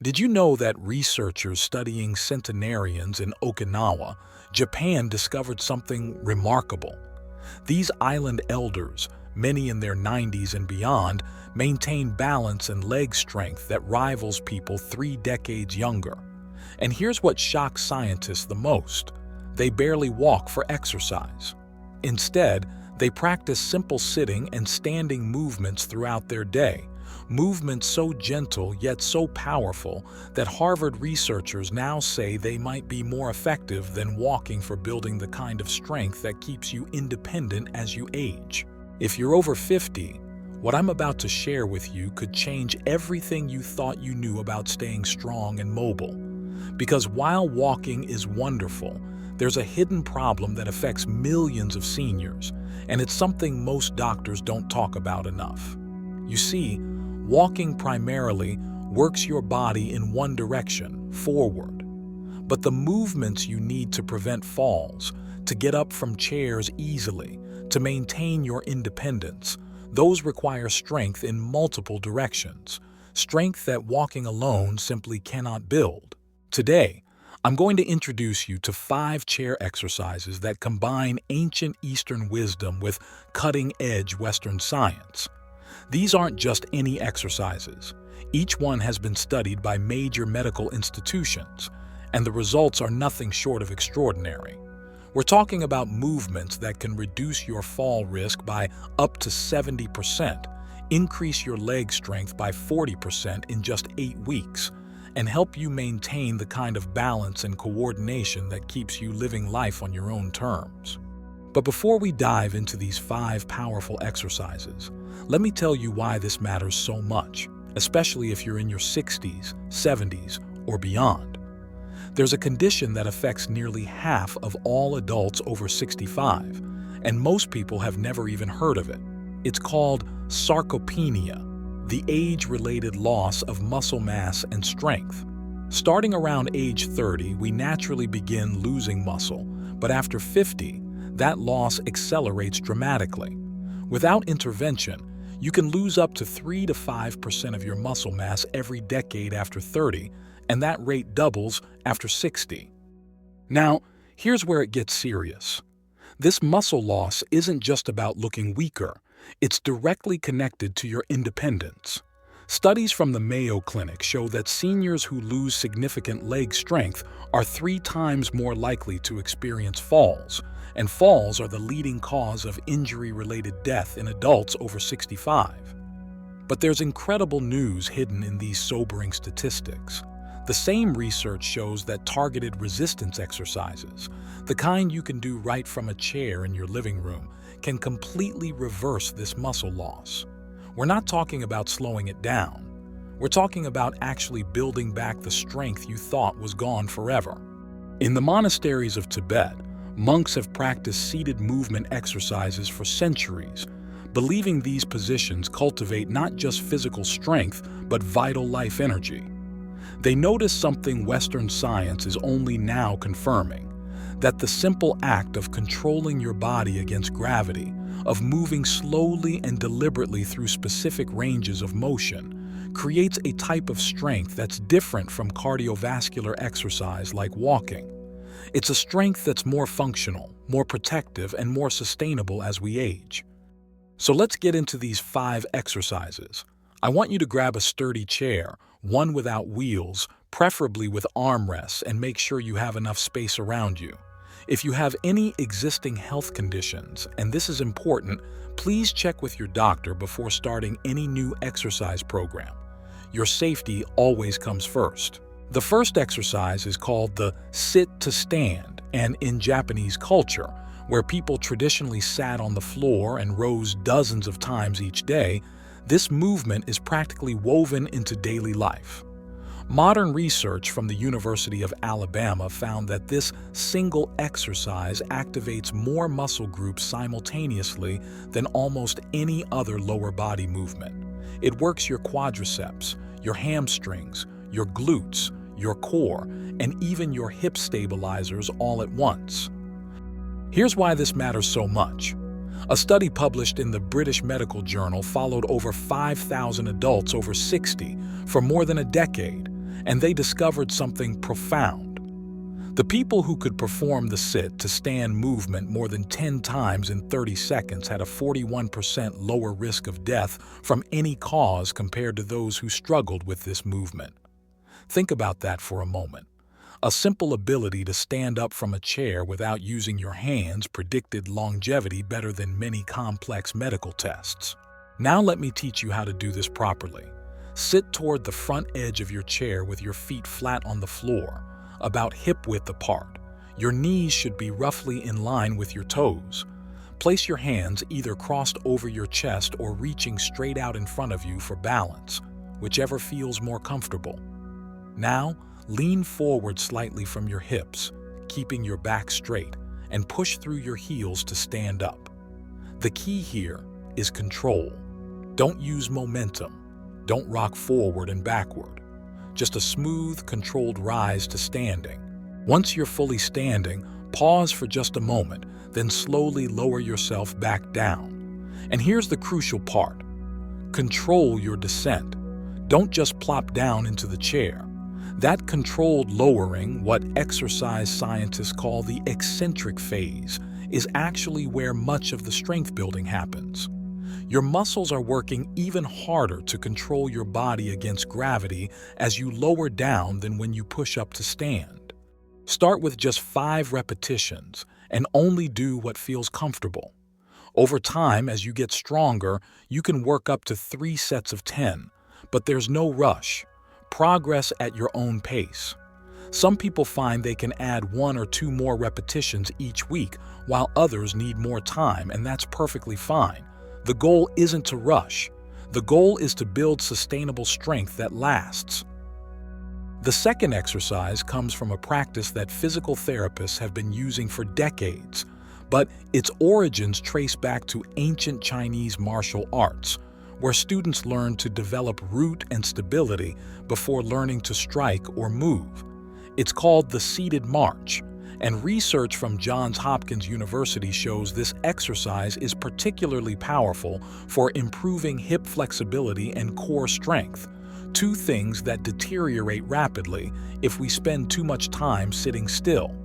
Did you know that researchers studying centenarians in Okinawa, Japan, discovered something remarkable? These island elders, many in their 90s and beyond, maintain balance and leg strength that rivals people 3 decades younger. And here's what shocks scientists the most: they barely walk for exercise. Instead, they practice simple sitting and standing movements throughout their day, movements so gentle yet so powerful that Harvard researchers now say they might be more effective than walking for building the kind of strength that keeps you independent as you age. If you're over 50, what I'm about to share with you could change everything you thought you knew about staying strong and mobile. Because while walking is wonderful, there's a hidden problem that affects millions of seniors, and it's something most doctors don't talk about enough. You see, walking primarily works your body in one direction, forward. But the movements you need to prevent falls, to get up from chairs easily, to maintain your independence, those require strength in multiple directions, strength that walking alone simply cannot build. Today, I'm going to introduce you to 5 chair exercises that combine ancient Eastern wisdom with cutting-edge Western science. These aren't just any exercises. Each one has been studied by major medical institutions, and the results are nothing short of extraordinary. We're talking about movements that can reduce your fall risk by up to 70%, increase your leg strength by 40% in just 8 weeks, and help you maintain the kind of balance and coordination that keeps you living life on your own terms. But before we dive into these 5 powerful exercises, let me tell you why this matters so much, especially if you're in your 60s, 70s, or beyond. There's a condition that affects nearly half of all adults over 65, and most people have never even heard of it. It's called sarcopenia, the age-related loss of muscle mass and strength. Starting around age 30, we naturally begin losing muscle, but after 50, that loss accelerates dramatically. Without intervention, you can lose up to 3 to 5% of your muscle mass every decade after 30, and that rate doubles after 60. Now, here's where it gets serious. This muscle loss isn't just about looking weaker. It's directly connected to your independence. Studies from the Mayo Clinic show that seniors who lose significant leg strength are 3 times more likely to experience falls, and falls are the leading cause of injury-related death in adults over 65. But there's incredible news hidden in these sobering statistics. The same research shows that targeted resistance exercises, the kind you can do right from a chair in your living room, can completely reverse this muscle loss. We're not talking about slowing it down. We're talking about actually building back the strength you thought was gone forever. In the monasteries of Tibet, monks have practiced seated movement exercises for centuries, believing these positions cultivate not just physical strength, but vital life energy. They notice something Western science is only now confirming: that the simple act of controlling your body against gravity, of moving slowly and deliberately through specific ranges of motion, creates a type of strength that's different from cardiovascular exercise like walking. It's a strength that's more functional, more protective, and more sustainable as we age. So let's get into these 5 exercises. I want you to grab a sturdy chair, one without wheels, preferably with armrests, and make sure you have enough space around you. If you have any existing health conditions, and this is important, please check with your doctor before starting any new exercise program. Your safety always comes first. The first exercise is called the sit to stand, and in Japanese culture, where people traditionally sat on the floor and rose dozens of times each day, this movement is practically woven into daily life. Modern research from the University of Alabama found that this single exercise activates more muscle groups simultaneously than almost any other lower body movement. It works your quadriceps, your hamstrings, your glutes, your core, and even your hip stabilizers all at once. Here's why this matters so much. A study published in the British Medical Journal followed over 5,000 adults over 60 for more than a decade, and they discovered something profound. The people who could perform the sit-to-stand movement more than 10 times in 30 seconds had a 41% lower risk of death from any cause compared to those who struggled with this movement. Think about that for a moment. A simple ability to stand up from a chair without using your hands predicted longevity better than many complex medical tests. Now let me teach you how to do this properly. Sit toward the front edge of your chair with your feet flat on the floor, about hip-width apart. Your knees should be roughly in line with your toes. Place your hands either crossed over your chest or reaching straight out in front of you for balance, whichever feels more comfortable. Now, lean forward slightly from your hips, keeping your back straight, and push through your heels to stand up. The key here is control. Don't use momentum. Don't rock forward and backward. Just a smooth, controlled rise to standing. Once you're fully standing, pause for just a moment, then slowly lower yourself back down. And here's the crucial part. Control your descent. Don't just plop down into the chair. That controlled lowering, what exercise scientists call the eccentric phase, is actually where much of the strength building happens. Your muscles are working even harder to control your body against gravity as you lower down than when you push up to stand. Start with just 5 repetitions and only do what feels comfortable. Over time, as you get stronger, you can work up to 3 sets of 10, but there's no rush. Progress at your own pace. Some people find they can add 1 or 2 more repetitions each week, while others need more time, and that's perfectly fine. The goal isn't to rush. The goal is to build sustainable strength that lasts. The second exercise comes from a practice that physical therapists have been using for decades, but its origins trace back to ancient Chinese martial arts, where students learn to develop root and stability before learning to strike or move. It's called the seated march, and research from Hopkins University shows this exercise is particularly powerful for improving hip flexibility and core strength, 2 things that deteriorate rapidly if we spend too much time sitting still.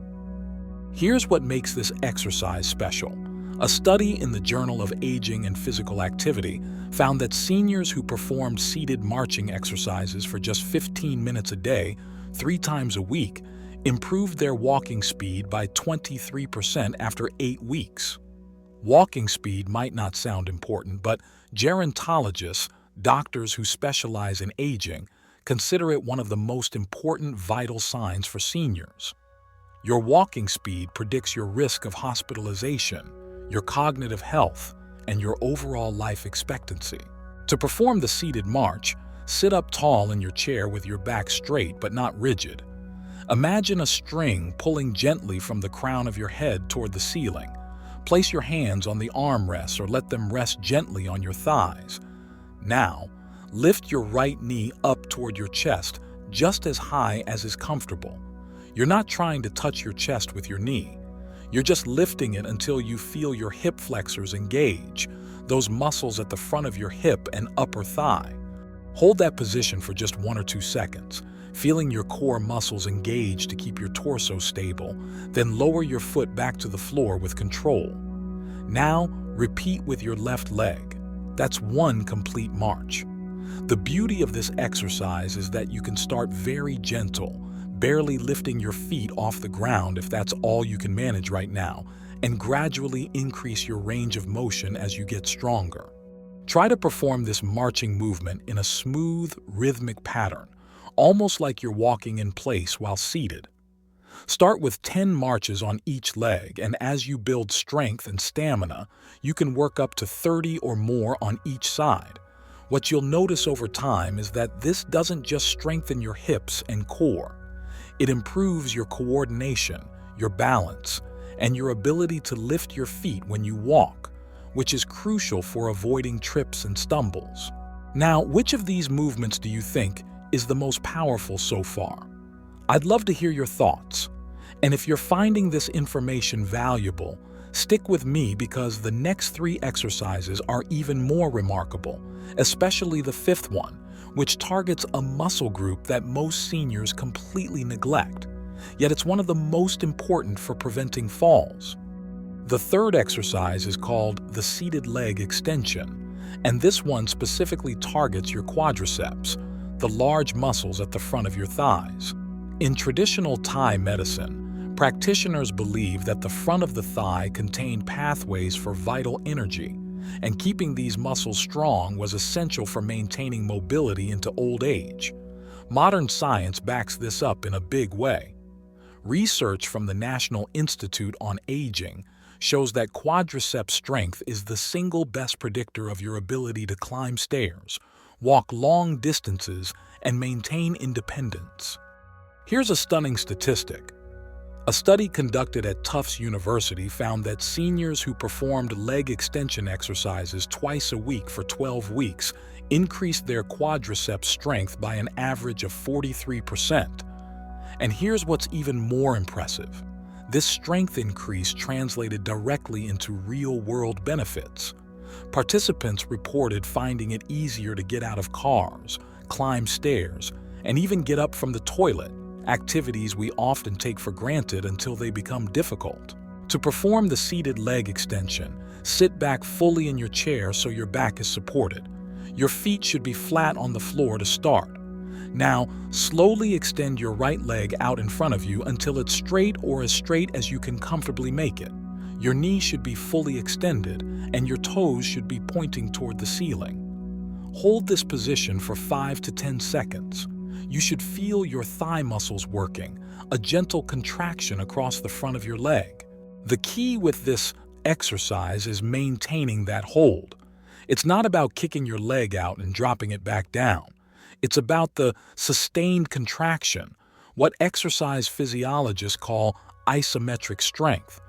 Here's what makes this exercise special. A study in the Journal of Aging and Physical Activity found that seniors who performed seated marching exercises for just 15 minutes a day, 3 times a week, improved their walking speed by 23% after 8 weeks. Walking speed might not sound important, but gerontologists, doctors who specialize in aging, consider it one of the most important vital signs for seniors. Your walking speed predicts your risk of hospitalization, your cognitive health, and your overall life expectancy. To perform the seated march, sit up tall in your chair with your back straight but not rigid. Imagine a string pulling gently from the crown of your head toward the ceiling. Place your hands on the armrests or let them rest gently on your thighs. Now, lift your right knee up toward your chest, just as high as is comfortable. You're not trying to touch your chest with your knee. You're just lifting it until you feel your hip flexors engage, those muscles at the front of your hip and upper thigh. Hold that position for just 1 or 2 seconds, feeling your core muscles engage to keep your torso stable, then lower your foot back to the floor with control. Now, repeat with your left leg. That's 1 complete march. The beauty of this exercise is that you can start very gentle, barely lifting your feet off the ground if that's all you can manage right now, and gradually increase your range of motion as you get stronger. Try to perform this marching movement in a smooth, rhythmic pattern, almost like you're walking in place while seated. Start with 10 marches on each leg, and as you build strength and stamina, you can work up to 30 or more on each side. What you'll notice over time is that this doesn't just strengthen your hips and core. It improves your coordination, your balance, and your ability to lift your feet when you walk, which is crucial for avoiding trips and stumbles. Now, which of these movements do you think is the most powerful so far? I'd love to hear your thoughts. And if you're finding this information valuable, stick with me because the next 3 exercises are even more remarkable, especially the 5th one, which targets a muscle group that most seniors completely neglect, yet it's one of the most important for preventing falls. The third exercise is called the seated leg extension, and this one specifically targets your quadriceps, the large muscles at the front of your thighs. In traditional Thai medicine, practitioners believe that the front of the thigh contained pathways for vital energy, and keeping these muscles strong was essential for maintaining mobility into old age. Modern science backs this up in a big way. Research from the National Institute on Aging shows that quadriceps strength is the single best predictor of your ability to climb stairs, walk long distances, and maintain independence. Here's a stunning statistic. A study conducted at Tufts University found that seniors who performed leg extension exercises twice a week for 12 weeks increased their quadriceps strength by an average of 43%. And here's what's even more impressive. This strength increase translated directly into real-world benefits. Participants reported finding it easier to get out of cars, climb stairs, and even get up from the toilet, activities we often take for granted until they become difficult. To perform the seated leg extension, sit back fully in your chair so your back is supported. Your feet should be flat on the floor to start. Now, slowly extend your right leg out in front of you until it's straight or as straight as you can comfortably make it. Your knee should be fully extended, and your toes should be pointing toward the ceiling. Hold this position for 5 to 10 seconds. You should feel your thigh muscles working, a gentle contraction across the front of your leg. The key with this exercise is maintaining that hold. It's not about kicking your leg out and dropping it back down. It's about the sustained contraction, what exercise physiologists call isometric strength.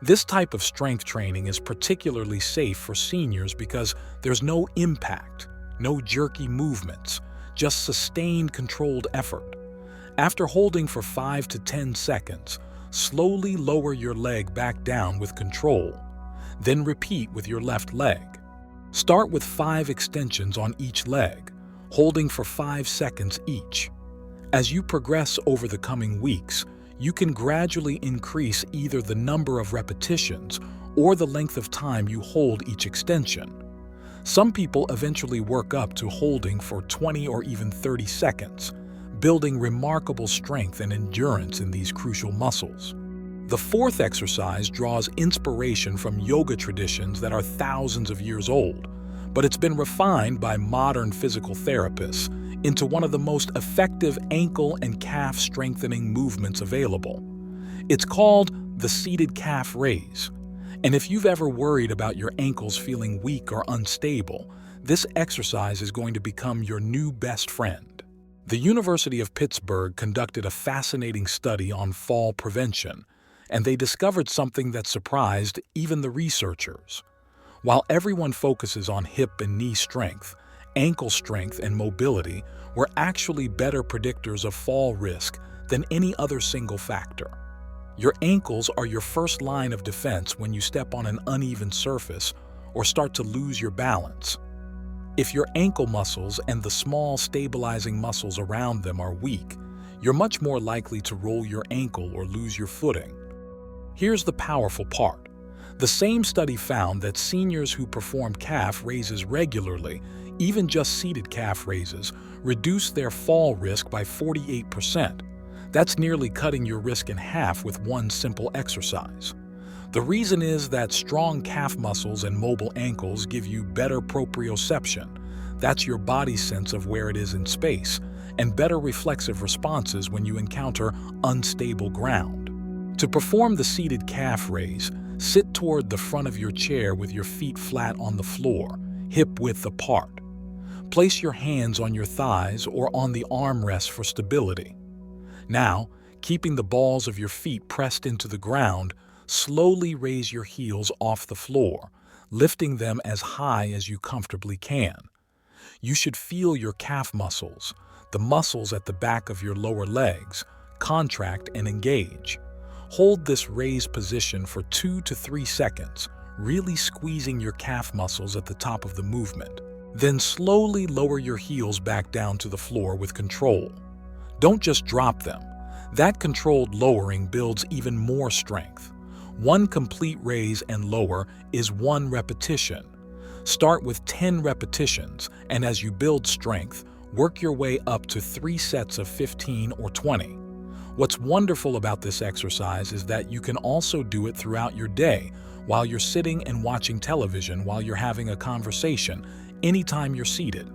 This type of strength training is particularly safe for seniors because there's no impact, no jerky movements, just sustained controlled effort. After holding for 5 to 10 seconds, slowly lower your leg back down with control. Then repeat with your left leg. Start with 5 extensions on each leg, holding for 5 seconds each. As you progress over the coming weeks, you can gradually increase either the number of repetitions or the length of time you hold each extension. Some people eventually work up to holding for 20 or even 30 seconds, building remarkable strength and endurance in these crucial muscles. The fourth exercise draws inspiration from yoga traditions that are thousands of years old, but it's been refined by modern physical therapists into one of the most effective ankle and calf strengthening movements available. It's called the seated calf raise. And if you've ever worried about your ankles feeling weak or unstable, this exercise is going to become your new best friend. The University of Pittsburgh conducted a fascinating study on fall prevention, and they discovered something that surprised even the researchers. While everyone focuses on hip and knee strength, ankle strength and mobility were actually better predictors of fall risk than any other single factor. Your ankles are your first line of defense when you step on an uneven surface or start to lose your balance. If your ankle muscles and the small stabilizing muscles around them are weak, you're much more likely to roll your ankle or lose your footing. Here's the powerful part. The same study found that seniors who performed calf raises regularly, even just seated calf raises, reduced their fall risk by 48%. That's nearly cutting your risk in half with one simple exercise. The reason is that strong calf muscles and mobile ankles give you better proprioception. That's your body's sense of where it is in space, and better reflexive responses when you encounter unstable ground. To perform the seated calf raise, sit toward the front of your chair with your feet flat on the floor, hip-width apart. Place your hands on your thighs or on the armrest for stability. Now, keeping the balls of your feet pressed into the ground, slowly raise your heels off the floor, lifting them as high as you comfortably can. You should feel your calf muscles, the muscles at the back of your lower legs, contract and engage. Hold this raised position for 2 to 3 seconds, really squeezing your calf muscles at the top of the movement. Then slowly lower your heels back down to the floor with control. Don't just drop them. That controlled lowering builds even more strength. One complete raise and lower is 1 repetition. Start with 10 repetitions, and as you build strength, work your way up to 3 sets of 15 or 20. What's wonderful about this exercise is that you can also do it throughout your day, while you're sitting and watching television, while you're having a conversation, anytime you're seated.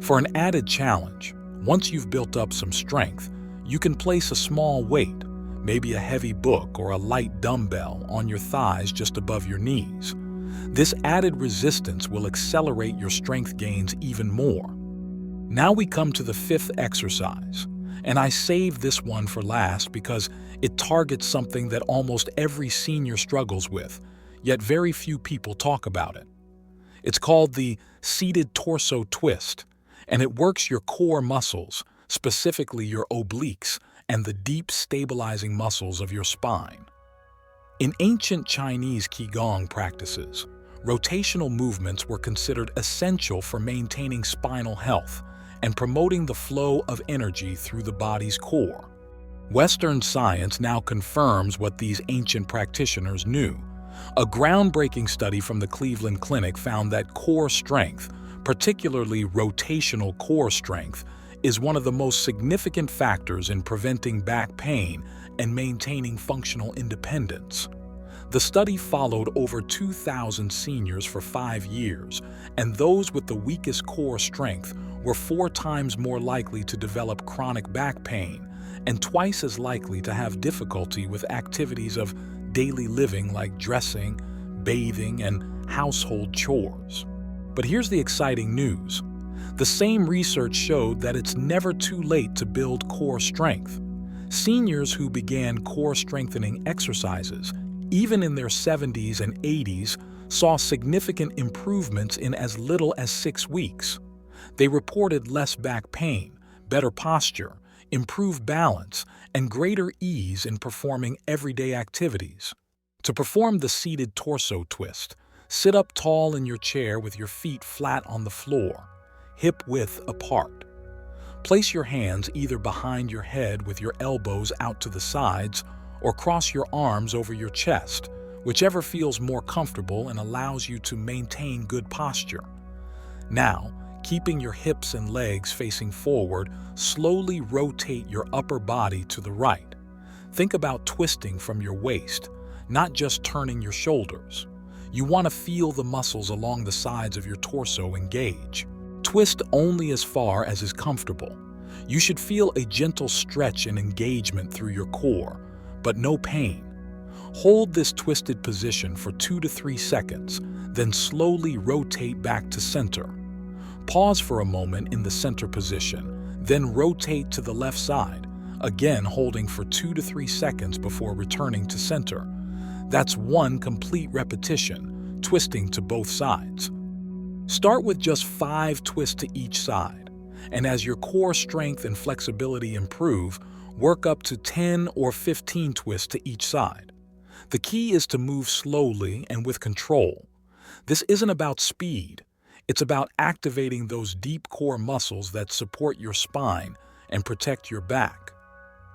For an added challenge, once you've built up some strength, you can place a small weight, maybe a heavy book or a light dumbbell, on your thighs just above your knees. This added resistance will accelerate your strength gains even more. Now we come to the 5th exercise, and I saved this one for last because it targets something that almost every senior struggles with, yet very few people talk about it. It's called the seated torso twist, and it works your core muscles, specifically your obliques and the deep stabilizing muscles of your spine. In ancient Chinese Qigong practices, rotational movements were considered essential for maintaining spinal health and promoting the flow of energy through the body's core. Western science now confirms what these ancient practitioners knew. A groundbreaking study from the Cleveland Clinic found that core strength, particularly rotational core strength, is one of the most significant factors in preventing back pain and maintaining functional independence. The study followed over 2,000 seniors for 5 years, and those with the weakest core strength were 4 times more likely to develop chronic back pain and twice as likely to have difficulty with activities of daily living like dressing, bathing, and household chores. But here's the exciting news. The same research showed that it's never too late to build core strength. Seniors who began core strengthening exercises, even in their 70s and 80s, saw significant improvements in as little as 6 weeks. They reported less back pain, better posture, improved balance, and greater ease in performing everyday activities. To perform the seated torso twist, sit up tall in your chair with your feet flat on the floor, hip-width apart. Place your hands either behind your head with your elbows out to the sides or cross your arms over your chest, whichever feels more comfortable and allows you to maintain good posture. Now, keeping your hips and legs facing forward, slowly rotate your upper body to the right. Think about twisting from your waist, not just turning your shoulders. You want to feel the muscles along the sides of your torso engage. Twist only as far as is comfortable. You should feel a gentle stretch and engagement through your core, but no pain. Hold this twisted position for 2 to 3 seconds, then slowly rotate back to center. Pause for a moment in the center position, then rotate to the left side, again holding for 2 to 3 seconds before returning to center. That's 1 complete repetition, twisting to both sides. Start with just 5 twists to each side, and as your core strength and flexibility improve, work up to 10 or 15 twists to each side. The key is to move slowly and with control. This isn't about speed. It's about activating those deep core muscles that support your spine and protect your back.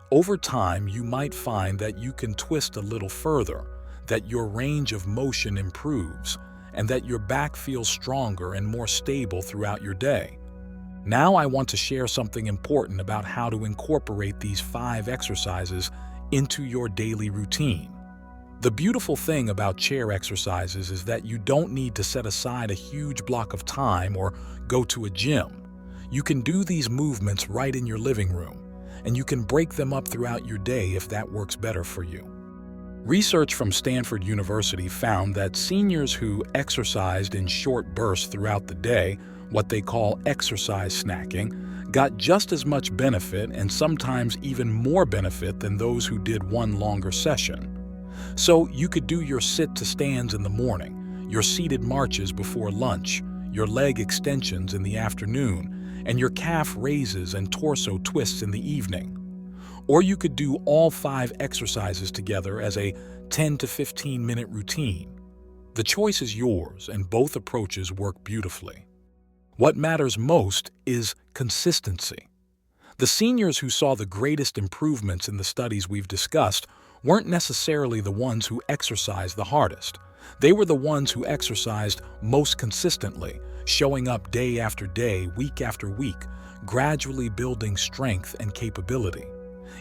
Over time, you might find that you can twist a little further, that your range of motion improves, and that your back feels stronger and more stable throughout your day. Now I want to share something important about how to incorporate these 5 exercises into your daily routine. The beautiful thing about chair exercises is that you don't need to set aside a huge block of time or go to a gym. You can do these movements right in your living room, and you can break them up throughout your day if that works better for you. Research from Stanford University found that seniors who exercised in short bursts throughout the day, what they call exercise snacking, got just as much benefit and sometimes even more benefit than those who did one longer session. So you could do your sit-to-stands in the morning, your seated marches before lunch, your leg extensions in the afternoon, and your calf raises and torso twists in the evening. Or you could do all 5 exercises together as a 10 to 15-minute routine. The choice is yours, and both approaches work beautifully. What matters most is consistency. The seniors who saw the greatest improvements in the studies we've discussed weren't necessarily the ones who exercised the hardest. They were the ones who exercised most consistently, showing up day after day, week after week, gradually building strength and capability.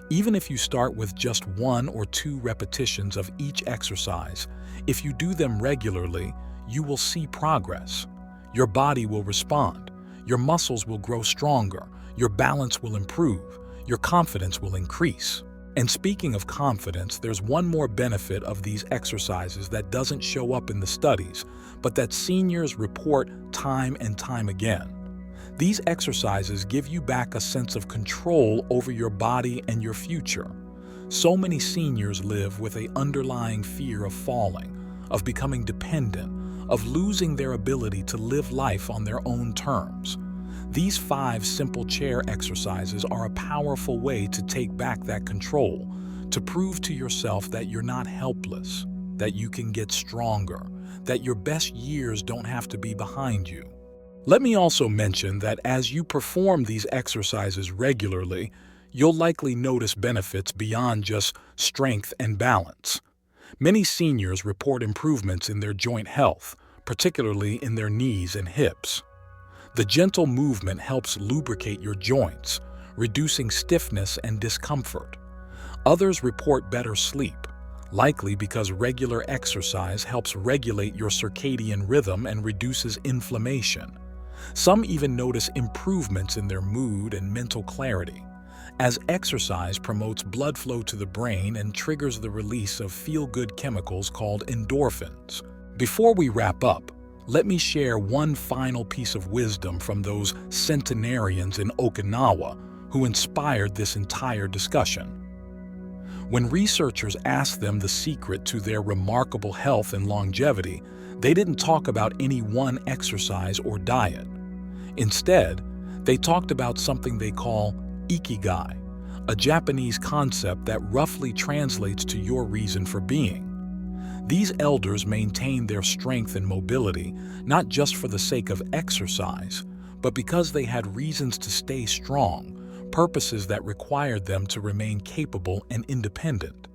Even if you start with just 1 or 2 repetitions of each exercise, if you do them regularly, you will see progress. Your body will respond, your muscles will grow stronger, your balance will improve, your confidence will increase. And speaking of confidence, there's one more benefit of these exercises that doesn't show up in the studies, but that seniors report time and time again. These exercises give you back a sense of control over your body and your future. So many seniors live with an underlying fear of falling, of becoming dependent, of losing their ability to live life on their own terms. These 5 simple chair exercises are a powerful way to take back that control, to prove to yourself that you're not helpless, that you can get stronger, that your best years don't have to be behind you. Let me also mention that as you perform these exercises regularly, you'll likely notice benefits beyond just strength and balance. Many seniors report improvements in their joint health, particularly in their knees and hips. The gentle movement helps lubricate your joints, reducing stiffness and discomfort. Others report better sleep, likely because regular exercise helps regulate your circadian rhythm and reduces inflammation. Some even notice improvements in their mood and mental clarity, as exercise promotes blood flow to the brain and triggers the release of feel-good chemicals called endorphins. Before we wrap up, let me share one final piece of wisdom from those centenarians in Okinawa who inspired this entire discussion. When researchers asked them the secret to their remarkable health and longevity, they didn't talk about any one exercise or diet. Instead, they talked about something they call ikigai, a Japanese concept that roughly translates to your reason for being. These elders maintained their strength and mobility not just for the sake of exercise, but because they had reasons to stay strong, purposes that required them to remain capable and independent.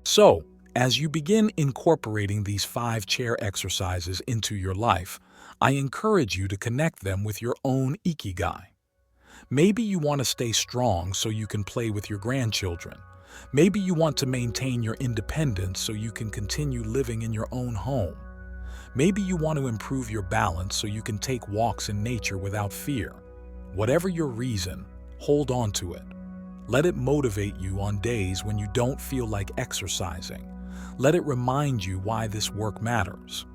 So, as you begin incorporating these 5 chair exercises into your life, I encourage you to connect them with your own ikigai. Maybe you want to stay strong so you can play with your grandchildren. Maybe you want to maintain your independence so you can continue living in your own home. Maybe you want to improve your balance so you can take walks in nature without fear. Whatever your reason, hold on to it. Let it motivate you on days when you don't feel like exercising. Let it remind you why this work matters.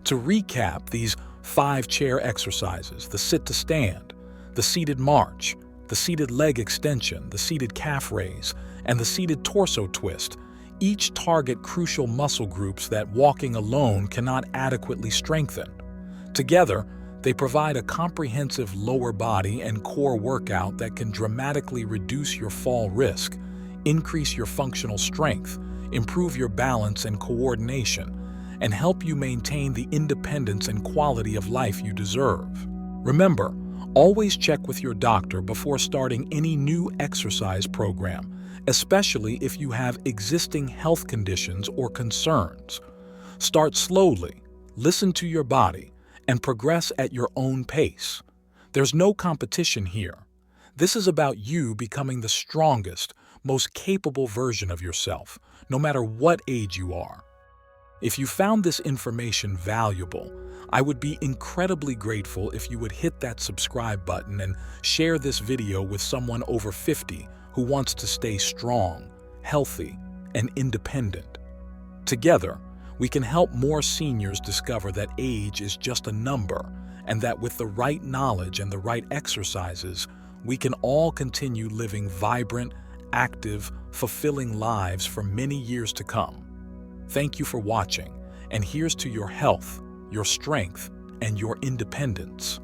To recap these 5 chair exercises: the sit to stand, the seated march, the seated leg extension, the seated calf raise, and the seated torso twist, each target crucial muscle groups that walking alone cannot adequately strengthen. Together, they provide a comprehensive lower body and core workout that can dramatically reduce your fall risk, increase your functional strength, improve your balance and coordination, and help you maintain the independence and quality of life you deserve. Remember, always check with your doctor before starting any new exercise program, especially if you have existing health conditions or concerns. Start slowly, listen to your body, and progress at your own pace. There's no competition here. This is about you becoming the strongest, most capable version of yourself, no matter what age you are. If you found this information valuable, I would be incredibly grateful if you would hit that subscribe button and share this video with someone over 50 who wants to stay strong, healthy, and independent. Together, we can help more seniors discover that age is just a number, and that with the right knowledge and the right exercises, we can all continue living vibrant, active, fulfilling lives for many years to come. Thank you for watching, and here's to your health, your strength, and your independence.